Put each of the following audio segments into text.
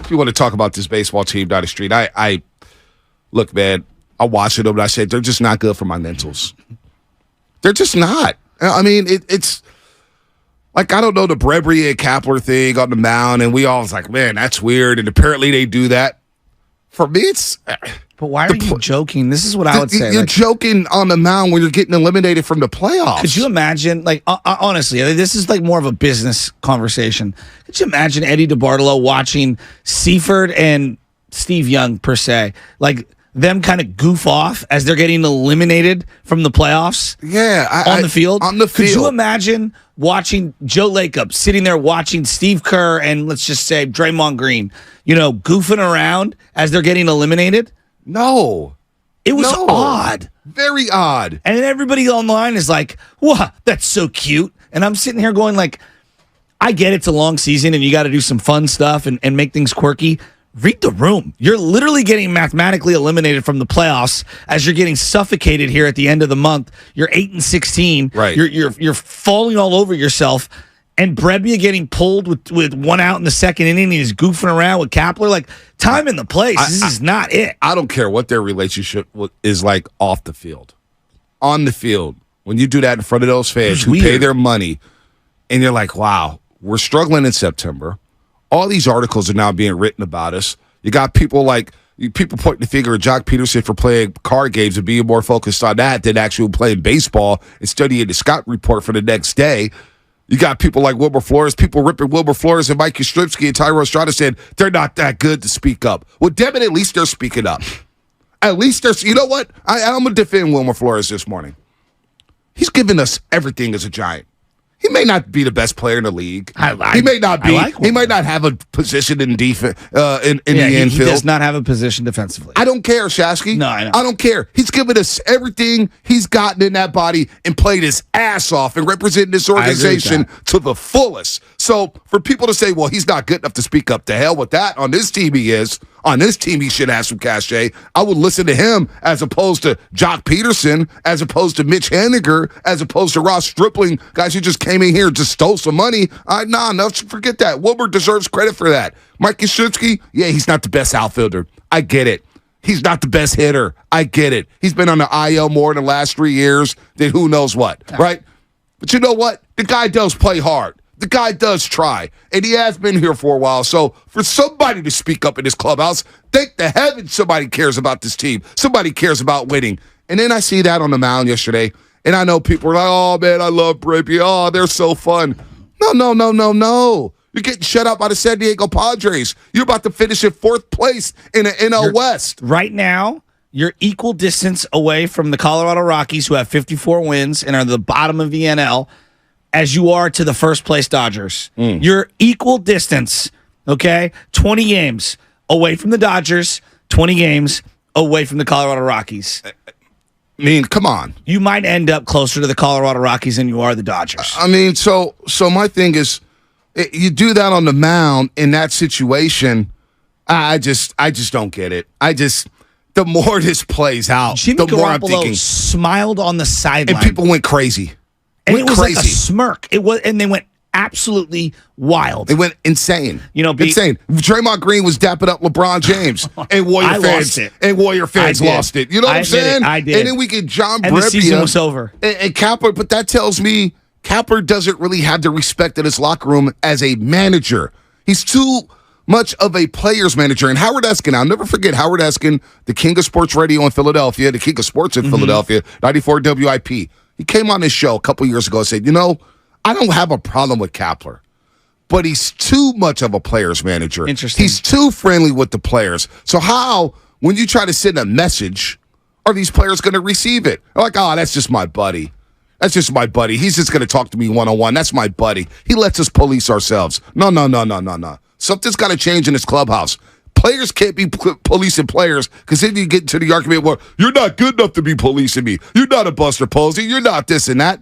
if you want to talk about this baseball team down the street, I look, man, I watch them and I say they're just not good for my mentals. They're just not. I mean, it's like, I don't know, the Brebry and Kapler thing on the mound, and we all was like, man, that's weird, and apparently they do that. For me, it's... But why are you joking? This is what I would say. You're joking on the mound when you're getting eliminated from the playoffs. Could you imagine, like, honestly, this is like more of a business conversation. Could you imagine Eddie DeBartolo watching Seifert and Steve Young, per se, like them kind of goof off as they're getting eliminated from the playoffs? Yeah. On the field? On the field. Could you imagine watching Joe Lacob sitting there watching Steve Kerr and, let's just say, Draymond Green, goofing around as they're getting eliminated? No. It was odd. Very odd. And then everybody online is like, wow, that's so cute. And I'm sitting here going like, I get it's a long season and you got to do some fun stuff and make things quirky. Read the room. You're literally getting mathematically eliminated from the playoffs as you're getting suffocated here at the end of the month. You're 8-16. Right. You're falling all over yourself. And Brebbia getting pulled with one out in the second inning. He's goofing around with Kapler. Like, time in the place. This is not it. I don't care what their relationship is like off the field. On the field, when you do that in front of those fans who pay their money, and you're like, wow, we're struggling in September. All these articles are now being written about us. You got people pointing the finger at Jock Peterson for playing card games and being more focused on that than actually playing baseball and studying the Scott report for the next day. You got people like Wilmer Flores, people ripping Wilmer Flores and Mike Yastrzemski and Tyro Estrada saying they're not that good to speak up. Well, damn it, at least they're speaking up. At least there's, you know what? I'm going to defend Wilmer Flores this morning. He's given us everything as a Giant. He may not be the best player in the league. He may not be. He might not have a position in defense in the infield. He does not have a position defensively. I don't care, Shasky. No, I know. I don't care. He's given us everything he's gotten in that body and played his ass off and represented this organization to the fullest. So for people to say, well, he's not good enough to speak up, to hell with that. On this team he is. On this team he should have some cachet. I would listen to him as opposed to Jock Peterson, as opposed to Mitch Haniger, as opposed to Ross Stripling, guys who just came in here and just stole some money. No, forget that. Wilbur deserves credit for that. Mike Yastrzemski, yeah, he's not the best outfielder. I get it. He's not the best hitter. I get it. He's been on the IL more in the last 3 years than who knows what, right? But you know what? The guy does play hard. The guy does try, and he has been here for a while. So for somebody to speak up in this clubhouse, thank the heavens somebody cares about this team. Somebody cares about winning. And then I see that on the mound yesterday, and I know people are like, oh, man, I love Brippy. Oh, they're so fun. No. You're getting shut out by the San Diego Padres. You're about to finish in fourth place in the NL West. Right now, you're equal distance away from the Colorado Rockies, who have 54 wins and are the bottom of the NL, as you are to the first place Dodgers. You're equal distance, okay? 20 games away from the Dodgers, 20 games away from the Colorado Rockies. I mean, come on. You might end up closer to the Colorado Rockies than you are the Dodgers. I mean, so my thing is, you do that on the mound in that situation, I just don't get it. The more this plays out, Jimmy the more I'm thinking. smiled on the sideline. And people went crazy. And it was like a smirk. And they went absolutely wild. They went insane. Insane. Draymond Green was dapping up LeBron James, and Warrior fans lost it. You know what I'm saying? I did. And then we get John Brebbia. And the season was over. And Kapler, but that tells me Kapler doesn't really have the respect in his locker room as a manager. He's too much of a player's manager. And Howard Eskin, I'll never forget Howard Eskin, the king of sports radio in Philadelphia, the king of sports in Philadelphia, 94 WIP. He came on this show a couple years ago and said, I don't have a problem with Kapler, but he's too much of a player's manager. Interesting. He's too friendly with the players. So how, when you try to send a message, are these players going to receive it? They're like, oh, that's just my buddy. That's just my buddy. He's just going to talk to me one-on-one. That's my buddy. He lets us police ourselves. No. Something's got to change in this clubhouse. Players can't be policing players, because then you get into the argument where you're not good enough to be policing me. You're not a Buster Posey. You're not this and that.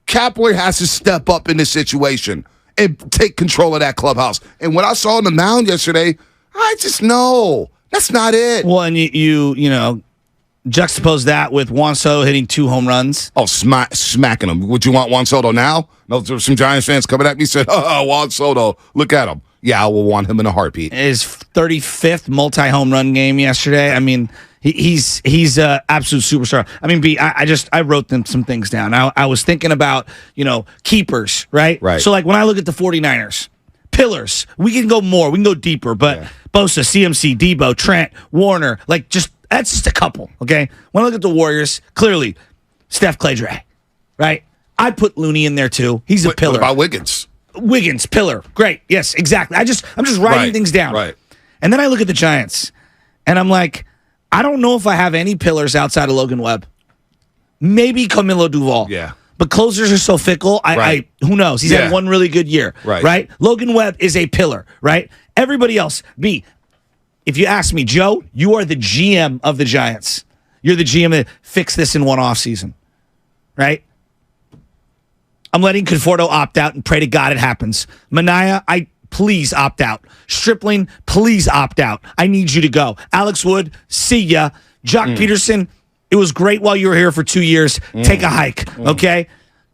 Kapler has to step up in this situation and take control of that clubhouse. And what I saw on the mound yesterday, I just know that's not it. Well, and you juxtapose that with Juan Soto hitting 2 home runs. Oh, smacking him. Would you want Juan Soto now? No, there's some Giants fans coming at me and said, oh, Juan Soto, look at him. Yeah, I will want him in a heartbeat. His 35th multi-home run game yesterday. I mean, he's an absolute superstar. I mean, I wrote them some things down. I was thinking about, keepers, right? Right. So, like, when I look at the 49ers, pillars, we can go more. We can go deeper, but Bosa, CMC, Debo, Trent, Warner, that's just a couple, okay? When I look at the Warriors, clearly, Steph, Clay, Dre, right? I'd put Looney in there, too. He's a pillar. What about Wiggins? Wiggins, pillar. Great. Yes, exactly. I'm just writing things down. Right. And then I look at the Giants, and I'm like, I don't know if I have any pillars outside of Logan Webb. Maybe Camilo Duvall. Yeah. But closers are so fickle. Who knows? He's had one really good year. Right. Logan Webb is a pillar. Right. Everybody else. If you ask me, Joe, you are the GM of the Giants. You're the GM that fix this in one offseason. Right. I'm letting Conforto opt out and pray to God it happens. Mania, please opt out. Stripling, please opt out. I need you to go. Alex Wood, see ya. Jock Peterson, it was great while you were here for 2 years. Take a hike, okay?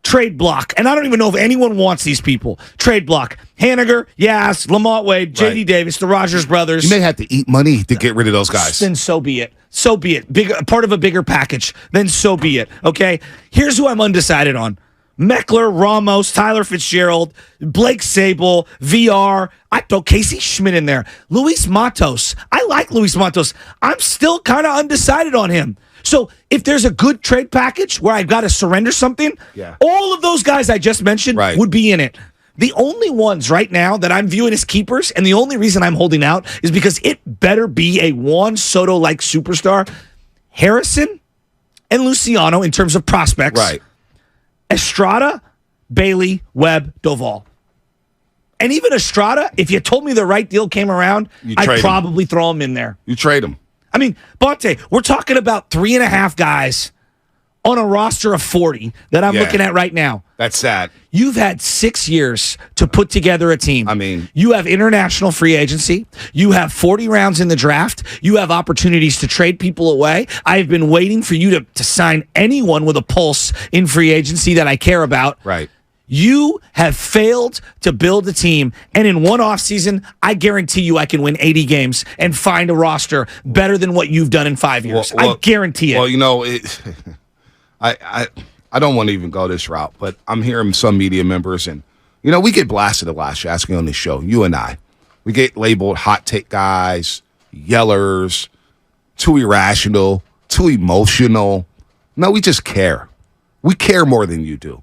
Trade block. And I don't even know if anyone wants these people. Trade block. Haniger, Yas, Lamont Wade, J.D. Davis, the Rogers brothers. You may have to eat money to get rid of those guys. Then so be it. So be it. Part of a bigger package. Then so be it, okay? Here's who I'm undecided on. Meckler, Ramos, Tyler Fitzgerald, Blake Sable, VR. I throw Casey Schmidt in there. Luis Matos. I like Luis Matos. I'm still kind of undecided on him. So if there's a good trade package where I've got to surrender something, all of those guys I just mentioned would be in it. The only ones right now that I'm viewing as keepers, and the only reason I'm holding out is because it better be a Juan Soto-like superstar. Harrison and Luciano in terms of prospects. Right. Estrada, Bailey, Webb, Doval. And even Estrada, if you told me the right deal came around, I'd probably throw him in there. You trade him. I mean, Bonte, we're talking about 3.5 guys on a roster of 40 that I'm looking at right now. That's sad. You've had 6 years to put together a team. I mean, you have international free agency. You have 40 rounds in the draft. You have opportunities to trade people away. I've been waiting for you to sign anyone with a pulse in free agency that I care about. Right. You have failed to build a team, and in one offseason, I guarantee you I can win 80 games and find a roster better than what you've done in 5 years. I guarantee it. Well, I don't want to even go this route, but I'm hearing some media members, and, we get blasted a lot, asking on this show, you and I. We get labeled hot take guys, yellers, too irrational, too emotional. No, we just care. We care more than you do.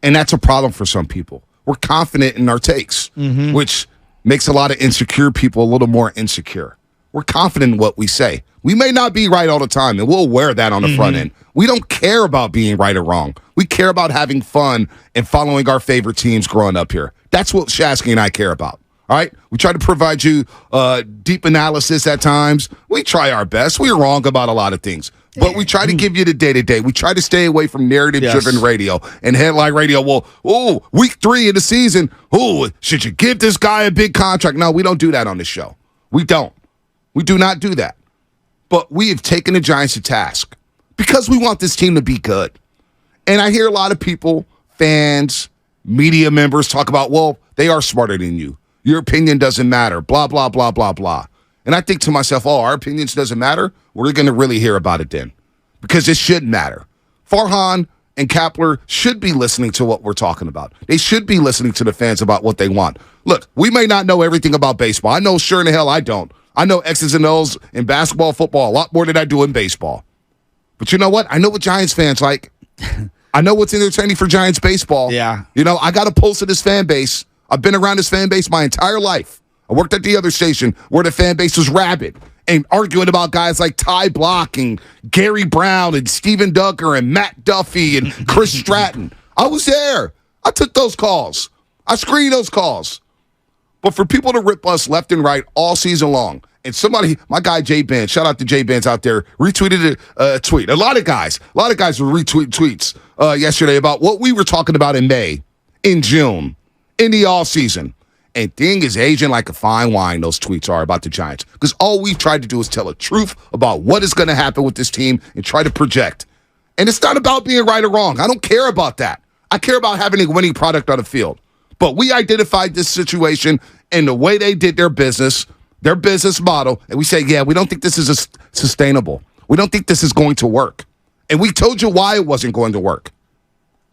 And that's a problem for some people. We're confident in our takes, which makes a lot of insecure people a little more insecure. We're confident in what we say. We may not be right all the time, and we'll wear that on the front end. We don't care about being right or wrong. We care about having fun and following our favorite teams growing up here. That's what Shasky and I care about. All right? We try to provide you deep analysis at times. We try our best. We're wrong about a lot of things. But we try to give you the day-to-day. We try to stay away from narrative-driven radio and headline radio. Well, week 3 of the season, should you give this guy a big contract? No, we don't do that on this show. We don't. We do not do that. But we have taken the Giants to task because we want this team to be good. And I hear a lot of people, fans, media members talk about, they are smarter than you. Your opinion doesn't matter, blah, blah, blah, blah, blah. And I think to myself, our opinions doesn't matter? We're going to really hear about it then. Because it should matter. Farhan and Kapler should be listening to what we're talking about. They should be listening to the fans about what they want. Look, we may not know everything about baseball. I know sure in the hell I don't. I know X's and O's in basketball, football, a lot more than I do in baseball. But you know what? I know what Giants fans like. I know what's entertaining for Giants baseball. Yeah. I got a pulse of this fan base. I've been around this fan base my entire life. I worked at the other station where the fan base was rabid and arguing about guys like Ty Block and Gary Brown and Steven Ducker and Matt Duffy and Chris Stratton. I was there. I took those calls. I screened those calls. But for people to rip us left and right all season long, and somebody, my guy Jay Benz, shout out to Jay Benz out there, retweeted a tweet. A lot of guys were retweeting tweets yesterday about what we were talking about in May, in June, in the offseason. And thing is aging like a fine wine, those tweets are about the Giants. Because all we've tried to do is tell the truth about what is going to happen with this team and try to project. And it's not about being right or wrong. I don't care about that. I care about having a winning product on the field. But we identified this situation and the way they did their business. their business model, and we say, yeah, we don't think this is sustainable. We don't think this is going to work. And we told you why it wasn't going to work.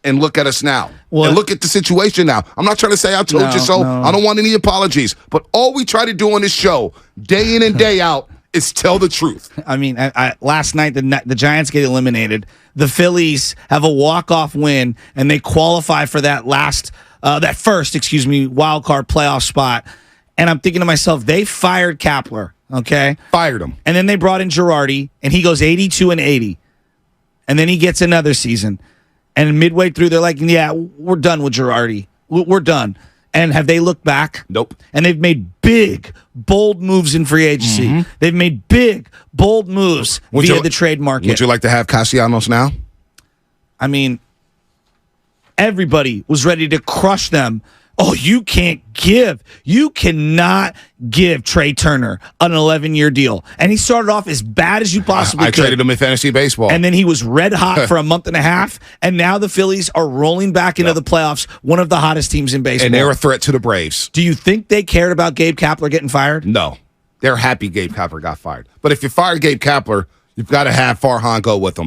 And look at us now. Well, and look at the situation now. I'm not trying to say I told you so. No. I don't want any apologies. But all we try to do on this show, day in and day out, is tell the truth. I mean, last night, the Giants get eliminated. The Phillies have a walk-off win, and they qualify for that first wild card playoff spot. And I'm thinking to myself, they fired Kapler, okay? Fired him. And then they brought in Girardi, and he goes 82-80. And then he gets another season. And midway through, they're like, yeah, we're done with Girardi. We're done. And have they looked back? Nope. And they've made big, bold moves in free agency. Mm-hmm. They've made big, bold moves via the trade market. Would you like to have Castellanos now? I mean, everybody was ready to crush them. Oh, you cannot give Trey Turner an 11-year deal. And he started off as bad as you possibly could. I traded him in fantasy baseball. And then he was red hot for a month and a half. And now the Phillies are rolling back into the playoffs, one of the hottest teams in baseball. And they're a threat to the Braves. Do you think they cared about Gabe Kapler getting fired? No. They're happy Gabe Kapler got fired. But if you fire Gabe Kapler, you've got to have Farhan go with him.